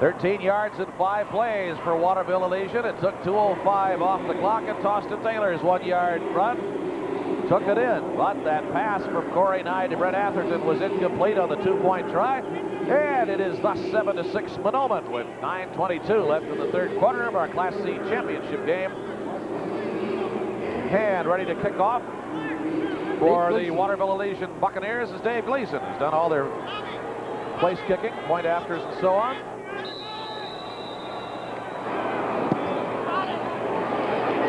13 yards in 5 plays for Waterville Elysian. It took 2:05 off the clock, and Toston Taylor's 1-yard run took it in. But that pass from Corey Nye to Brett Atherton was incomplete on the 2-point try. And it is thus 7-6 Mahnomen with 9:22 left in the third quarter of our Class C championship game. And ready to kick off for the Waterville Elysian Buccaneers is Dave Gleason, who's done all their place kicking, point afters, and so on.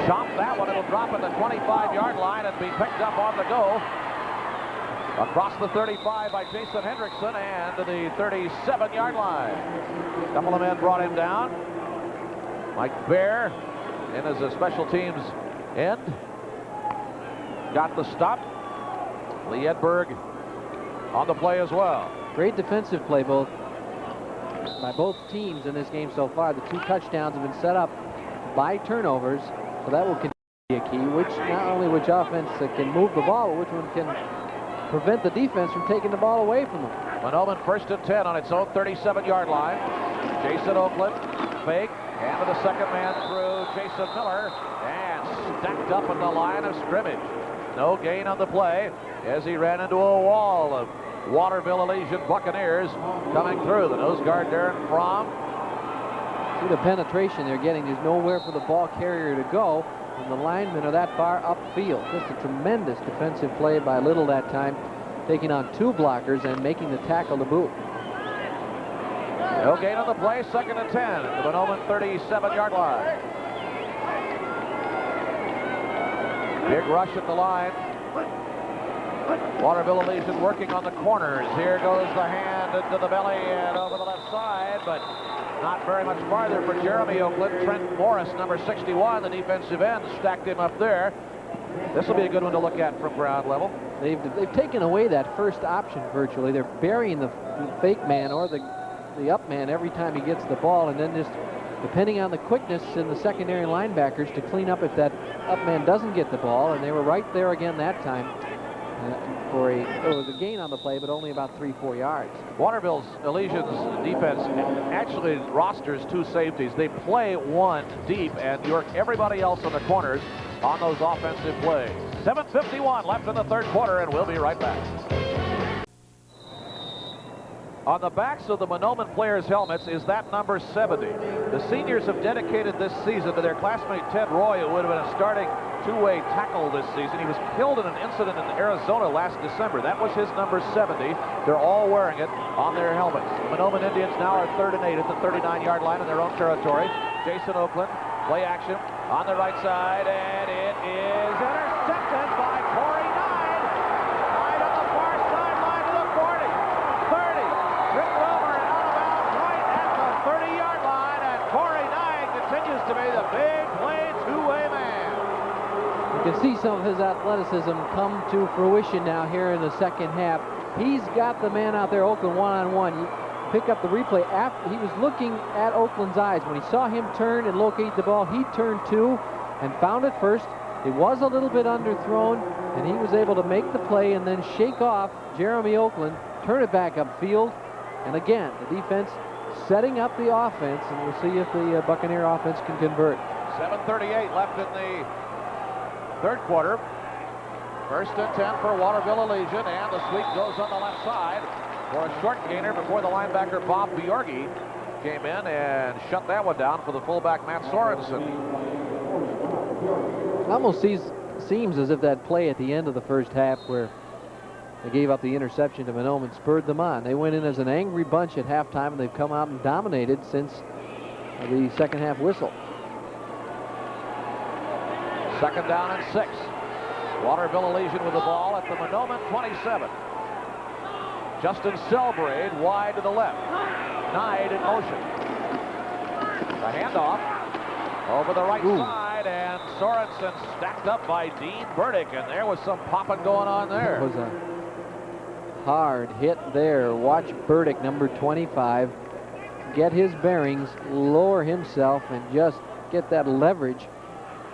Chop that one. It'll drop at the 25-yard line and be picked up on the go. Across the 35 by Jason Hendrickson and to the 37-yard line. A couple of men brought him down. Mike Bear in as a special teams end. Got the stop. Lee Edberg on the play as well. Great defensive play by both teams in this game so far. The 2 touchdowns have been set up by turnovers, so that will continue to be a key. Not only which offense can move the ball, but which one can prevent the defense from taking the ball away from them. Mahnomen 1st and 10 on its own 37-yard line. Jason Oakland fake, and the second man through Jason Miller, and stacked up at the line of scrimmage. No gain on the play as he ran into a wall of Waterville Elysian Buccaneers coming through. The nose guard Darren Fromm. See the penetration they're getting. There's nowhere for the ball carrier to go, and the linemen are that far upfield. Just a tremendous defensive play by Little that time, taking on 2 blockers and making the tackle to boot. No gain on the play, 2nd and 10 at the Mahnomen 37-yard line. Big rush at the line. Waterville Elysian working on the corners. Here goes the hand into the belly and over the left side, but not very much farther for Jeremy Oakland. Trent Morris, number 61, the defensive end, stacked him up there. This will be a good one to look at from ground level. They've taken away that first option virtually. They're burying the fake man or the up man every time he gets the ball, and then just depending on the quickness in the secondary linebackers to clean up if that up man doesn't get the ball, and they were right there again that time. There was a gain on the play, but only about 3-4 yards. Waterville Elysian's defense actually rosters 2 safeties. They play 1 deep and work everybody else in the corners on those offensive plays. 7:51 left in the third quarter, and we'll be right back. On the backs of the Mahnomen players' helmets is that number 70. The seniors have dedicated this season to their classmate Ted Roy, who would have been a starting 2-way tackle this season. He was killed in an incident in Arizona last December. That was his number 70. They're all wearing it on their helmets. The Mahnomen Indians now are 3rd and 8 at the 39-yard line in their own territory. Jason Oakland, play action on the right side, and it is intercepted by Corey Nye. Right on the far sideline to the 40, 30, tripped over and out of bounds right at the 30-yard line, and Corey Nye continues to be the big play 2-way man. You can see some of his athleticism come to fruition now here in the second half. He's got the man out there, Oakland, one-on-one. You pick up the replay after he was looking at Oakland's eyes. When he saw him turn and locate the ball, he turned too and found it first. It was a little bit underthrown, and he was able to make the play and then shake off Jeremy Oakland, turn it back upfield, and again, the defense setting up the offense, and we'll see if the Buccaneer offense can convert. 7:38 left in the third quarter. 1st and 10 for Waterville Elysian, and the sweep goes on the left side for a short gainer before the linebacker Bob Bjorgi came in and shut that one down for the fullback Matt Sorensen. Almost seems as if that play at the end of the first half where they gave up the interception to Mahnomen spurred them on. They went in as an angry bunch at halftime, and they've come out and dominated since the second half whistle. 2nd down and 6. Waterville Elysian with the ball at the Mahnomen 27. Justin Selbrade wide to the left. Nye in motion. The handoff over the right side, and Sorensen stacked up by Dean Burdick, and there was some popping going on there. It was a hard hit there. Watch Burdick, number 25, get his bearings, lower himself, and just get that leverage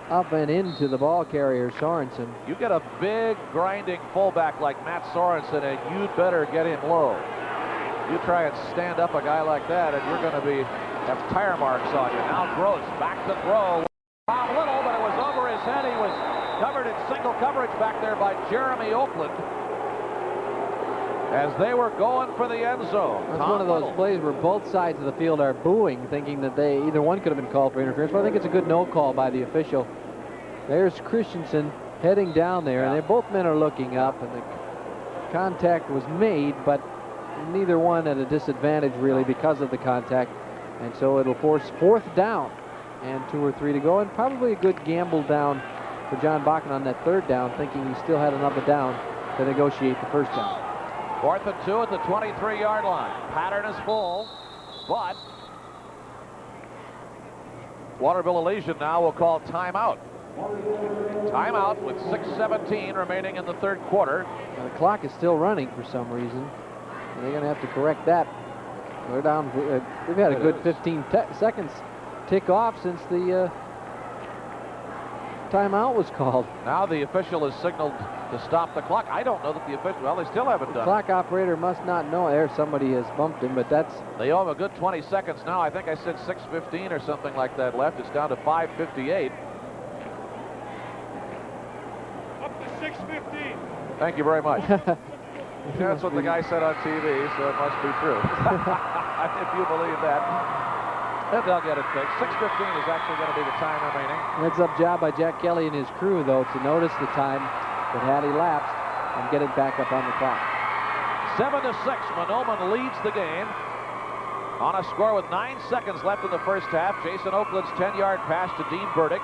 up and into the ball carrier, Sorensen. You get a big grinding fullback like Matt Sorensen, and you'd better get him low. You try and stand up a guy like that, and you're going to have tire marks on you. Now Gross back to throw. Tom Little, but it was over his head. He was covered in single coverage back there by Jeremy Oakland as they were going for the end zone. That's one of those plays where both sides of the field are booing, thinking that either one could have been called for interference. But I think it's a good no call by the official. There's Christensen heading down there, and both men are looking up, and the contact was made, but neither one at a disadvantage really because of the contact. And so it'll force 4th down and 2 or 3 to go, and probably a good gamble down for John Bachman on that 3rd down, thinking he still had another down to negotiate the 1st down. 4th and 2 at the 23-yard line. Pattern is full, but Waterville Elysian now will call timeout. Timeout with 6:17 remaining in the 3rd quarter. Now the clock is still running for some reason, and they're going to have to correct that. They're down. They've had a good 15 seconds tick off since the timeout was called. Now the official has signaled to stop the clock. I don't know that the official, well, they still haven't done it. Clock operator must not know. There, somebody has bumped him, but that's... They owe him a good 20 seconds now. I think I said 6:15 or something like that left. It's down to 5:58. Up to 6:15. Thank you very much. That's what the guy said on TV, so it must be true. If you believe that. Then they'll get it fixed. 6:15 is actually going to be the time remaining. That's up job by Jack Kelly and his crew, though, to notice the time that had elapsed and get it back up on the clock. 7-6, Mahnomen leads the game on a score with 9 seconds left in the first half. Jason Oakland's 10-yard pass to Dean Burdick.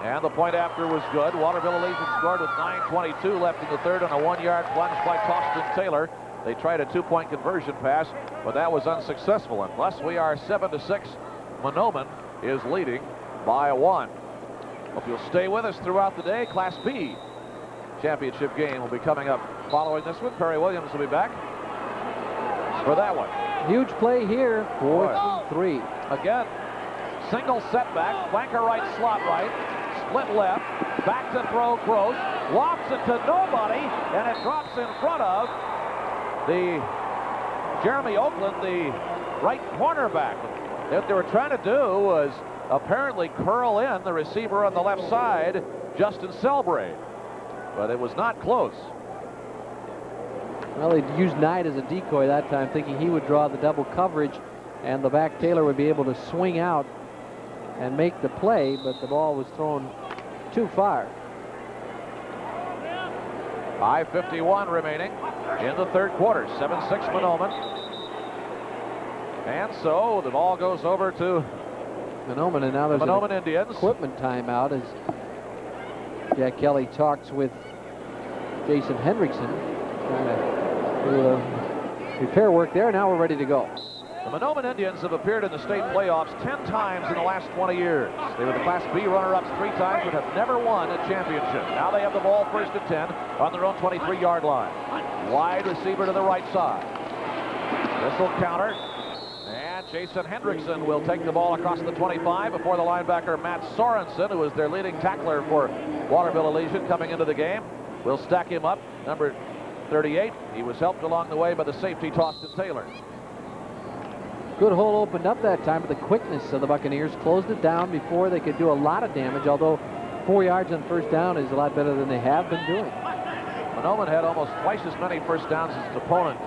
And the point after was good. Waterville Elysian scored with 9:22 left in the 3rd on a 1-yard plunge by Tostin Taylor. They tried a 2-point conversion pass, but that was unsuccessful. And thus we are 7-6. Mahnomen is leading by 1. Hope you'll stay with us throughout the day. Class B championship game will be coming up following this one. Perry Williams will be back for that one. Huge play here. 4th and 3. Again, single setback, flanker right, slot right, split left, back to throw Gross, lofts it to nobody, and it drops in front of the Jeremy Oakland, the right cornerback. What they were trying to do was apparently curl in the receiver on the left side, Justin Selbrae, but it was not close. Well, he used Knight as a decoy that time, thinking he would draw the double coverage and the back Taylor would be able to swing out and make the play, but the ball was thrown too far. 5:51 remaining in the 3rd quarter. 7-6 Mahnomen. And so the ball goes over to Mahnomen, and now there's Mahnomen an Indians. equipment timeout as Jack Kelly talks with Jason Hendrickson, trying to do repair work there. Now we're ready to go. The Mahnomen Indians have appeared in the state playoffs 10 times in the last 20 years. They were the Class B runner-ups 3 times, but have never won a championship. Now they have the ball 1st and 10 on their own 23-yard line. Wide receiver to the right side. This will counter. And Jason Hendrickson will take the ball across the 25 before the linebacker Matt Sorensen, who is their leading tackler for Waterville Elysian coming into the game, will stack him up. Number 38. He was helped along the way by the safety Tostin Taylor. Good hole opened up that time, but the quickness of the Buccaneers closed it down before they could do a lot of damage, although 4 yards on 1st down is a lot better than they have been doing. Mahnomen had almost twice as many 1st downs as its opponent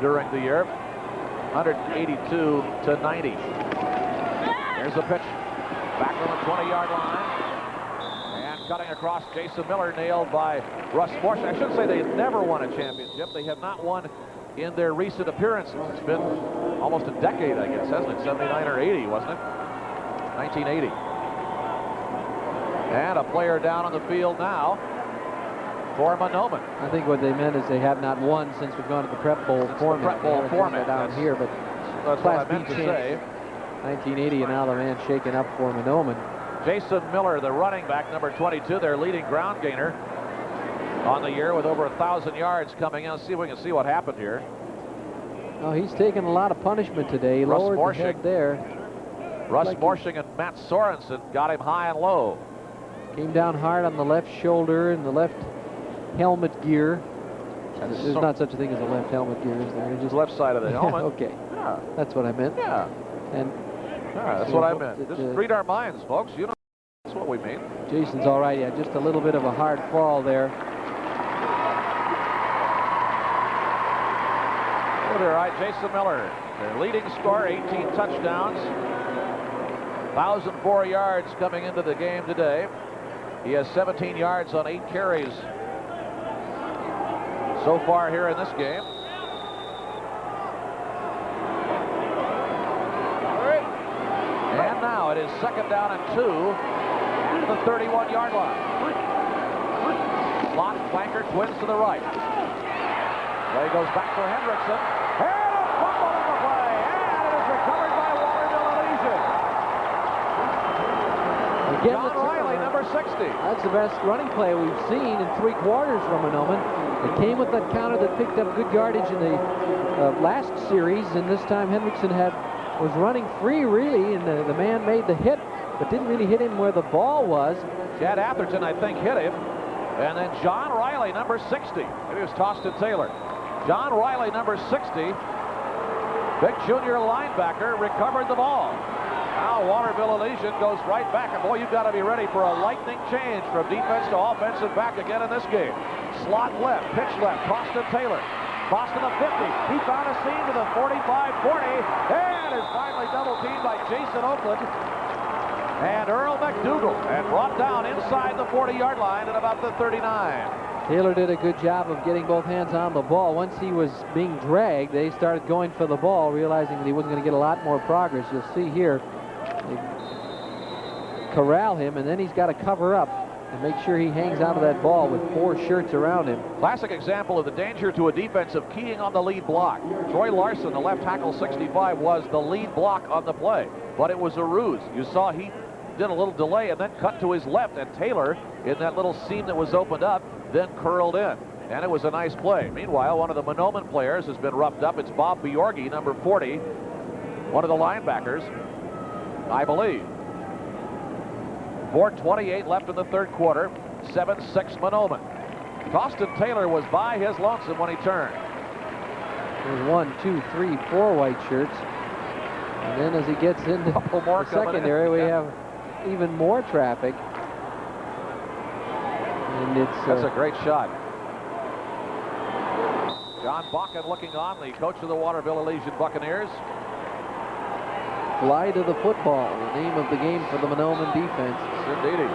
during the year, 182 to 90. There's a pitch back on the 20-yard line. And cutting across, Jason Miller nailed by Russ Morrison. I should say they have never won a championship. They have not won in their recent appearances. It's been almost a decade, I guess, hasn't it? 79 or 80, wasn't it? 1980. And a player down on the field now for Mahnomen. I think what they meant is they have not won since we've gone to the Prep Bowl format. The Prep Bowl format down here, but that's what I meant to say. 1980, and now the man shaking up for Mahnomen. Jason Miller, the running back, number 22, their leading ground gainer on the year with over 1,000 yards coming in. Let's see if we can see what happened here. Oh, he's taken a lot of punishment today. He lowered the head there. Russ Morshing and Matt Sorensen got him high and low. Came down hard on the left shoulder and the left helmet gear. There's not such a thing as a left helmet gear, is there? Just left side of the helmet. Okay. Yeah. That's what I meant. Yeah. And Yeah, that's what I meant. Just read our minds, folks. You know, that's what we mean. Jason's all right. Yeah, just a little bit of a hard fall there. Oh, they're right. Jason Miller, their leading scorer, 18 touchdowns, 1,004 yards coming into the game today. He has 17 yards on 8 carries so far here in this game. And now it is 2nd down and 2 to the 31-yard line. Slot flanker twins to the right. Play goes back for Hendrickson. And a fumble in the play. And it is recovered by Waterville Elysian. Again, John Riley, number 60. That's the best running play we've seen in 3 quarters from Mahnomen. It came with that counter that picked up good yardage in the last series, and this time Hendrickson was running free, really, and the man made the hit, but didn't really hit him where the ball was. Chad Atherton, I think, hit him. And then John Riley, number 60. It was tossed to Taylor. John Riley, number 60, big junior linebacker, recovered the ball. Now Waterville Elysian goes right back. And boy, you've got to be ready for a lightning change from defense to offensive back again in this game. Slot left, pitch left, toss to Taylor. Toss to the 50. He found a seam to the 45-40. And is finally double teamed by Jason Oakland and Earl McDougal, and brought down inside the 40-yard line at about the 39. Taylor did a good job of getting both hands on the ball. Once he was being dragged, they started going for the ball, realizing that he wasn't going to get a lot more progress. You'll see here, they corral him, and then he's got to cover up and make sure he hangs onto that ball with 4 shirts around him. Classic example of the danger to a defense of keying on the lead block. Troy Larson, the left tackle, 65, was the lead block on the play, but it was a ruse. You saw he did a little delay and then cut to his left, and Taylor, in that little seam that was opened up, then curled in, and it was a nice play. Meanwhile, one of the Mahnomen players has been roughed up. It's Bob Bjorgi, number 40, one of the linebackers, I believe. 4:28 left in the 3rd quarter. 7-6 Mahnomen. Austin Taylor was by his lonesome when he turned. There's 1, 2, 3, 4 white shirts, and then as he gets into the secondary, we have even more traffic. And that's a great shot. John Bakken looking on, the coach of the Waterville Elysian Buccaneers. Fly to the football, the name of the game for the Mahnomen defense. Indeedy.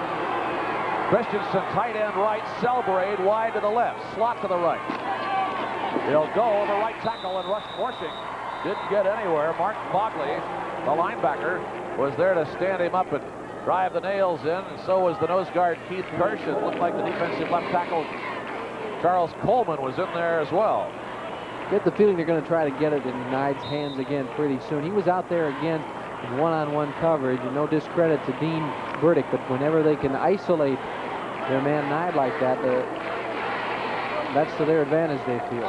Christensen, tight end right, Selbrade wide to the left, slot to the right. He'll go over right tackle, and Russ Forshing didn't get anywhere. Mark Bogley, the linebacker, was there to stand him up and drive the nails in, and so was the nose guard Keith Kirsch. It looked like the defensive left tackle Charles Coleman was in there as well. Get the feeling they're going to try to get it in Nide's hands again pretty soon. He was out there again in one-on-one coverage, and no discredit to Dean Burdick, but whenever they can isolate their man Nide like that, that's to their advantage, they feel.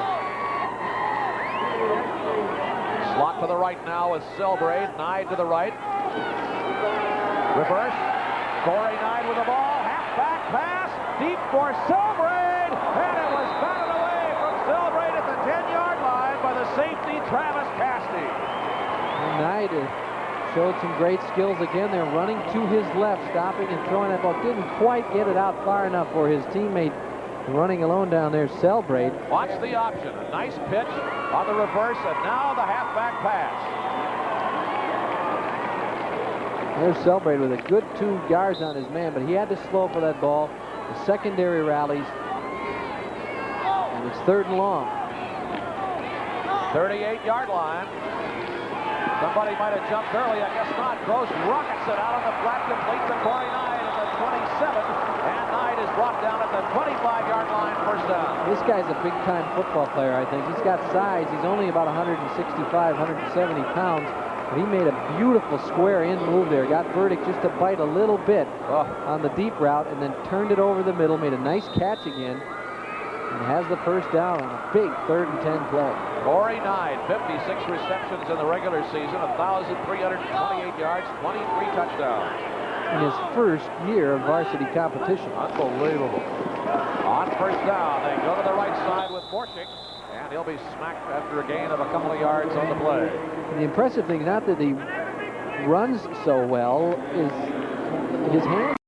Slot to the right now with Selbrade. Nide to the right. Reverse. Corey Nide with the ball. Halfback pass. Deep for Selbrade. And it was batted away from Selbrade at the 10-yard line by the safety, Travis Castey. Nide showed some great skills again. They're running to his left, stopping and throwing that ball. Didn't quite get it out far enough for his teammate running alone down there, Selbrade. Watch the option. A nice pitch on the reverse, and now the halfback pass. There's Selbrade with a good 2 yards on his man, but he had to slow for that ball. The secondary rallies, and it's 3rd and long. 38-yard line. Somebody might have jumped early. I guess not. Gross rockets it out on the flat, complete to Corey Nide at the 27, and Nide is brought down at the 25-yard line, 1st down. This guy's a big-time football player, I think. He's got size. He's only about 165, 170 pounds. But he made a beautiful square-in move there. Got Burdick just to bite a little bit on the deep route, and then turned it over the middle, made a nice catch again, and has the 1st down on a big 3rd and 10 play. Corey Nide, 56 receptions in the regular season, 1,328 yards, 23 touchdowns. In his 1st year of varsity competition. Unbelievable. On first down, they go to the right side with Borchik, and he'll be smacked after a gain of a couple of yards on the play. The impressive thing, not that he runs so well, is his hands